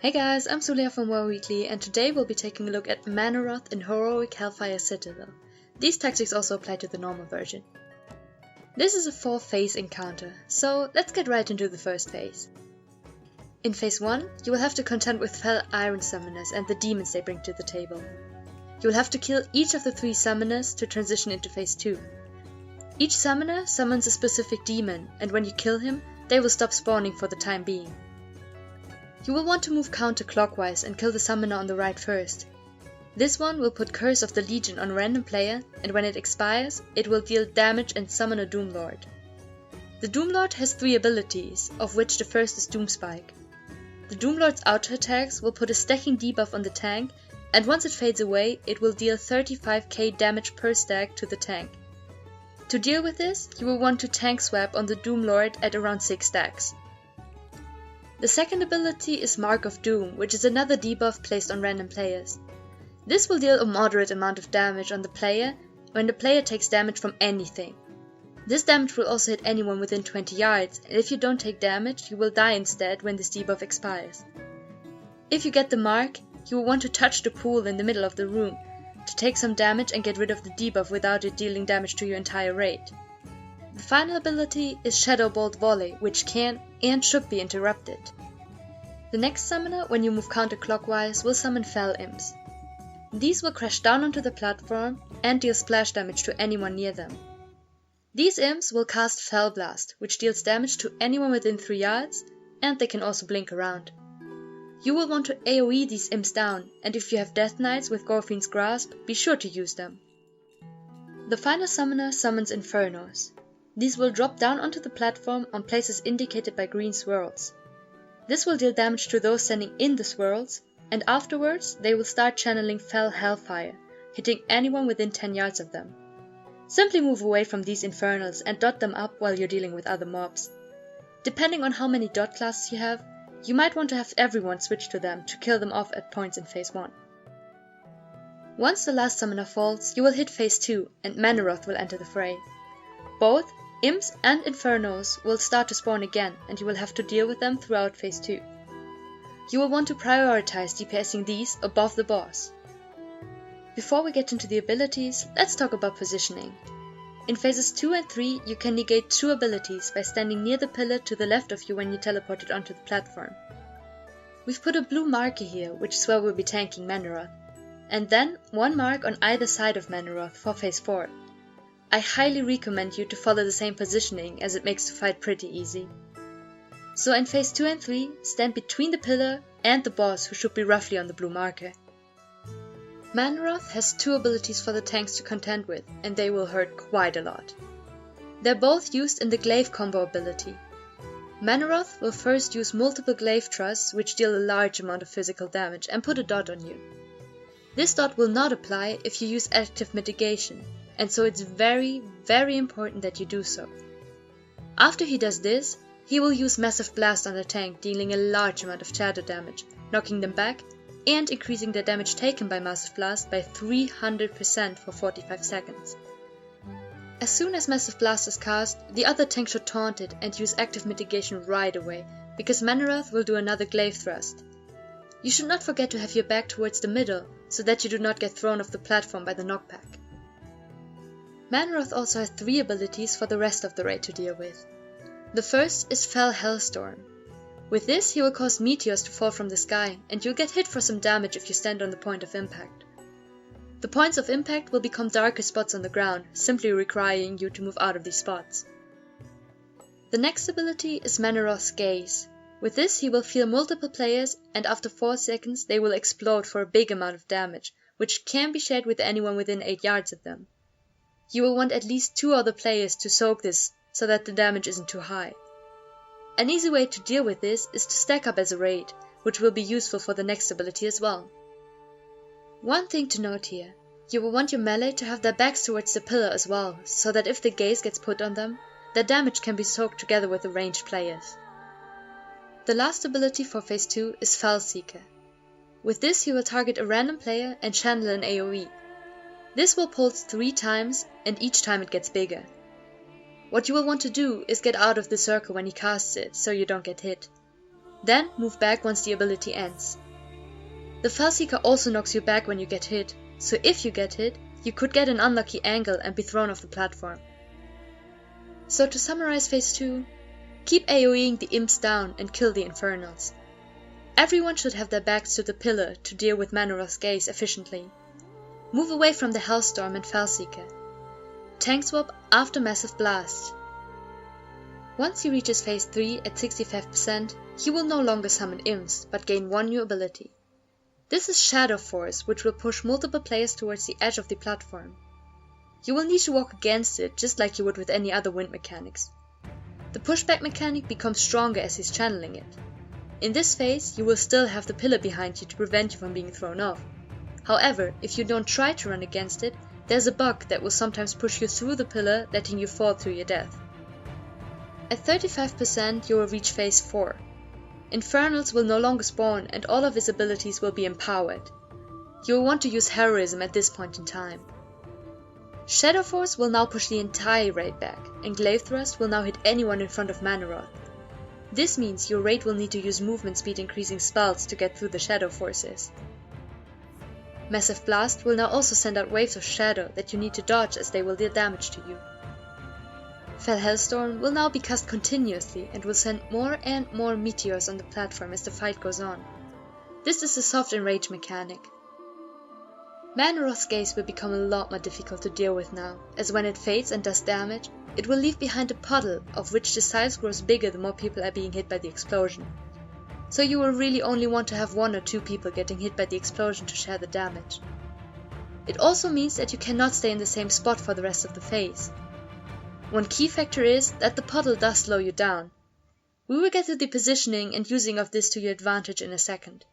Hey guys, I'm Sulia from War Weekly, and today we'll be taking a look at Mannoroth in Heroic Hellfire Citadel. These tactics also apply to the normal version. This is a 4-phase encounter, so let's get right into the first phase. In phase 1, you will have to contend with Fel Iron Summoners and the demons they bring to the table. You will have to kill each of the 3 summoners to transition into phase 2. Each summoner summons a specific demon, and when you kill him, they will stop spawning for the time being. You will want to move counterclockwise and kill the summoner on the right first. This one will put Curse of the Legion on a random player, and when it expires, it will deal damage and summon a Doomlord. The Doomlord has 3 abilities, of which the first is Doomspike. The Doomlord's auto attacks will put a stacking debuff on the tank, and once it fades away, it will deal 35k damage per stack to the tank. To deal with this, you will want to tank swap on the Doomlord at around 6 stacks. The second ability is Mark of Doom, which is another debuff placed on random players. This will deal a moderate amount of damage on the player when the player takes damage from anything. This damage will also hit anyone within 20 yards, and if you don't take damage, you will die instead when this debuff expires. If you get the mark, you will want to touch the pool in the middle of the room to take some damage and get rid of the debuff without it dealing damage to your entire raid. The final ability is Shadow Bolt Volley, which can and should be interrupted. The next summoner, when you move counterclockwise, will summon Fel Imps. These will crash down onto the platform and deal splash damage to anyone near them. These imps will cast Fel Blast, which deals damage to anyone within 3 yards, and they can also blink around. You will want to AoE these imps down, and if you have Death Knights with Gorfiend's Grasp, be sure to use them. The final summoner summons Infernos. These will drop down onto the platform on places indicated by green swirls. This will deal damage to those standing in the swirls, and afterwards they will start channeling Fel Hellfire, hitting anyone within 10 yards of them. Simply move away from these infernals and dot them up while you're dealing with other mobs. Depending on how many dot classes you have, you might want to have everyone switch to them to kill them off at points in phase 1. Once the last summoner falls, you will hit phase 2 and Mannoroth will enter the fray. Both Imps and Infernos will start to spawn again, and you will have to deal with them throughout phase 2. You will want to prioritize DPSing these above the boss. Before we get into the abilities, let's talk about positioning. In phases 2 and 3, you can negate 2 abilities by standing near the pillar to the left of you when you teleported onto the platform. We've put a blue marker here, which is where we'll be tanking Mannoroth, and then 1 mark on either side of Mannoroth for phase 4. I highly recommend you to follow the same positioning, as it makes the fight pretty easy. So in phase 2 and 3, stand between the pillar and the boss, who should be roughly on the blue marker. Mannoroth has 2 abilities for the tanks to contend with, and they will hurt quite a lot. They're both used in the Glaive combo ability. Mannoroth will first use multiple Glaive Thrusts, which deal a large amount of physical damage, and put a dot on you. This dot will not apply if you use active mitigation, and so it's very, very important that you do so. After he does this, he will use Massive Blast on the tank, dealing a large amount of shadow damage, knocking them back, and increasing the damage taken by Massive Blast by 300% for 45 seconds. As soon as Massive Blast is cast, the other tank should taunt it and use active mitigation right away, because Mannoroth will do another Glaive Thrust. You should not forget to have your back towards the middle, so that you do not get thrown off the platform by the knockback. Mannoroth also has 3 abilities for the rest of the raid to deal with. The first is Fel Hellstorm. With this, he will cause meteors to fall from the sky, and you'll get hit for some damage if you stand on the point of impact. The points of impact will become darker spots on the ground, simply requiring you to move out of these spots. The next ability is Mannoroth's Gaze. With this, he will feel multiple players, and after 4 seconds they will explode for a big amount of damage, which can be shared with anyone within 8 yards of them. You will want at least 2 other players to soak this, so that the damage isn't too high. An easy way to deal with this is to stack up as a raid, which will be useful for the next ability as well. One thing to note here, you will want your melee to have their backs towards the pillar as well, so that if the gaze gets put on them, their damage can be soaked together with the ranged players. The last ability for phase 2 is Fel Seeker. With this, he will target a random player and channel an AoE. This will pulse 3 times, and each time it gets bigger. What you will want to do is get out of the circle when he casts it, so you don't get hit. Then move back once the ability ends. The Fellseeker also knocks you back when you get hit, so if you get hit, you could get an unlucky angle and be thrown off the platform. So to summarize Phase 2, keep AoEing the imps down and kill the Infernals. Everyone should have their backs to the pillar to deal with Mannoroth's gaze efficiently. Move away from the Hellstorm and Fellseeker. Tank swap after Massive Blast. Once he reaches Phase 3 at 65%, he will no longer summon imps, but gain one new ability. This is Shadow Force, which will push multiple players towards the edge of the platform. You will need to walk against it, just like you would with any other wind mechanics. The pushback mechanic becomes stronger as he's channeling it. In this phase, you will still have the pillar behind you to prevent you from being thrown off. However, if you don't try to run against it, there's a bug that will sometimes push you through the pillar, letting you fall to your death. At 35%, you will reach Phase 4. Infernals will no longer spawn and all of his abilities will be empowered. You will want to use heroism at this point in time. Shadow Force will now push the entire raid back, and Glaive Thrust will now hit anyone in front of Mannoroth. This means your raid will need to use movement speed increasing spells to get through the Shadow Forces. Massive Blast will now also send out waves of shadow that you need to dodge as they will deal damage to you. Fell Hellstorm will now be cast continuously and will send more and more meteors on the platform as the fight goes on. This is a soft enrage mechanic. Mannoroth's gaze will become a lot more difficult to deal with now, as when it fades and does damage, it will leave behind a puddle of which the size grows bigger the more people are being hit by the explosion. So you will really only want to have 1 or 2 people getting hit by the explosion to share the damage. It also means that you cannot stay in the same spot for the rest of the phase. One key factor is that the puddle does slow you down. We will get to the positioning and using of this to your advantage in a second.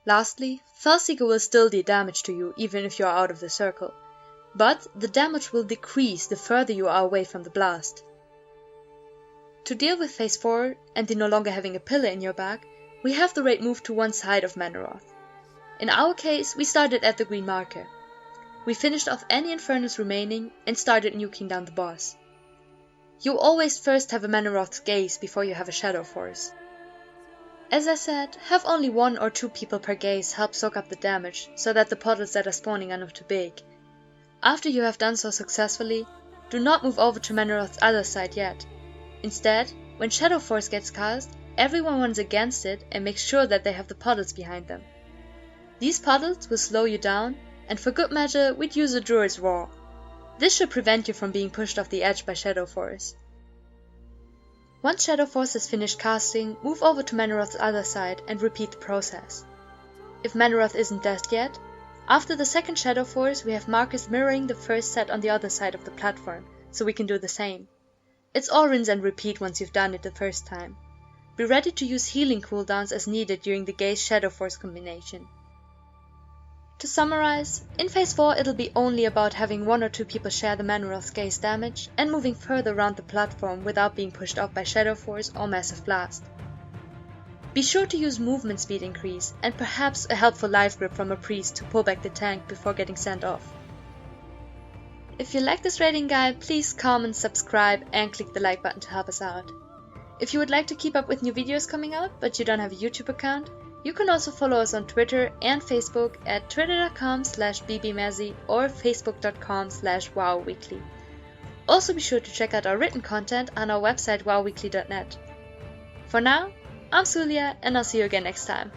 Lastly, Fellseeker will still deal damage to you even if you are out of the circle, but the damage will decrease the further you are away from the blast. To deal with Phase 4 and the no longer having a pillar in your back, we have the raid moved to one side of Mannoroth. In our case, we started at the green marker. We finished off any Infernals remaining and started nuking down the boss. You always first have a Mannoroth's gaze before you have a Shadow Force. As I said, have only 1 or 2 people per gaze help soak up the damage so that the puddles that are spawning are not too big. After you have done so successfully, do not move over to Mannoroth's other side yet. Instead, when Shadow Force gets cast, everyone runs against it and makes sure that they have the puddles behind them. These puddles will slow you down, and for good measure, we'd use a Druid's Roar. This should prevent you from being pushed off the edge by Shadow Force. Once Shadow Force has finished casting, move over to Mannoroth's other side and repeat the process. If Mannoroth isn't dead yet, after the second Shadow Force we have markers mirroring the first set on the other side of the platform, so we can do the same. It's all rinse and repeat once you've done it the first time. Be ready to use healing cooldowns as needed during the Gaze Shadow Force combination. To summarize, in Phase 4 it'll be only about having 1 or 2 people share the Mannoroth's gaze damage and moving further around the platform without being pushed off by Shadow Force or Massive Blast. Be sure to use movement speed increase and perhaps a helpful life grip from a priest to pull back the tank before getting sent off. If you like this raiding guide, please comment, subscribe and click the like button to help us out. If you would like to keep up with new videos coming out but you don't have a YouTube account, you can also follow us on Twitter and Facebook at twitter.com/bbmazzy or facebook.com/wowweekly. Also be sure to check out our written content on our website wowweekly.net. For now, I'm Sulia and I'll see you again next time.